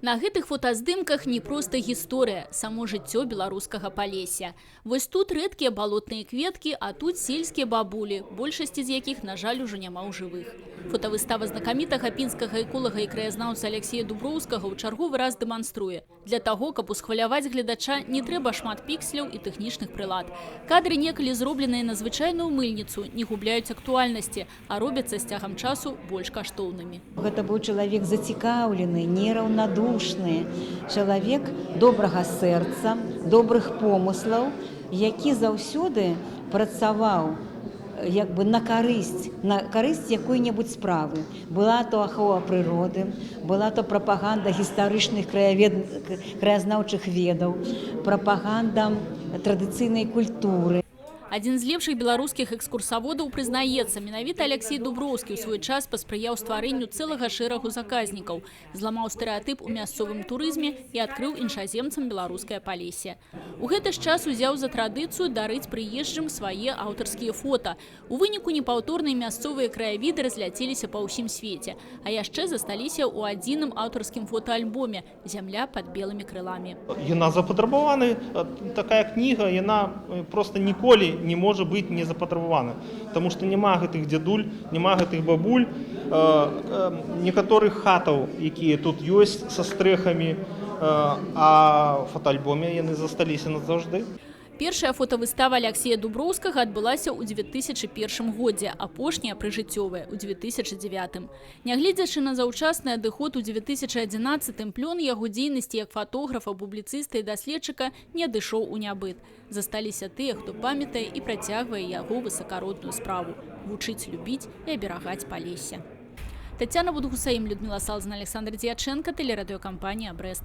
На гэтых фотаздымках не проста гісторыя, само жыццё беларускага Палесся. Вось тут рэдкія балотныя кветкі, а тут сельскія бабулі, большасці з якіх, на жаль, ужо няма ў жывых. Фотавыстава знакамітага пінскага эколага і краязнаўца Алексея Дуброўскага ў чарговы раз дэманструе. Для таго, каб усхваляваць гледача, не трэба шмат пікселяў і тэхнічных прылад. Кадры некалі зробленыя на звычайную мыльніцу, не губляюць актуальнасці, а робяцца з цягам часу больш каштоўнымі. Гэта быў чалавек зацікаўлены, нераўнадушны, чалавек добрага сэрца, добрых помыслаў, які заўсёды працаваў на карысць якой-небудзь справы. Была то ахова прыроды, была то прапаганда гістарычных краязнаўчых ведаў, прапаганда традыцыйнай культуры. Адзін з лепшых беларускіх экскурсаводаў прызнаецца, менавіта Алексей Дуброўскі ў свой час паспрыяў стварэнню цэлага шэрагу заказнікаў, зламаў стэрэатып у мясцовым турызме і адкрыў іншаземцам беларускае Палессе. У гэты ж час узяў за традыцыю дарыць прыезджым свае аўтарскія фота. У выніку непаўторныя мясцовыя краявіды разляцеліся па ўсім свеце, а яшчэ засталіся ў адзіным аўтарскім фотаальбоме «Зямля пад белымі крыламі». Яна запатрабавана, такая кніга, яна проста ніколі не можа быць не запатрабавана, таму што няма гэтых дзядуль, няма гэтых бабуль, некаторых хатаў, якія тут ёсць са стрэхамі, а фотоальбоме яны засталіся назаўжды. Першая фотавыстава Алексея Дуброўскага адбылася ў 2001 годзе, апошняя прыжыццёвая ў 2009. Нягледзячы на заўчасны адыход у 2011, плён яго дзейнасці як фотографа, публіцыста і даследчыка не адышоў у нябыт. Засталіся тыя, хто памятае і працягвае яго высакародную справу – вучыць любіць і аберагаць Палессе. Тацяна Будгусаім, Людмила Салзан, Александр Дьяченко, телерадиокомпания «Брест».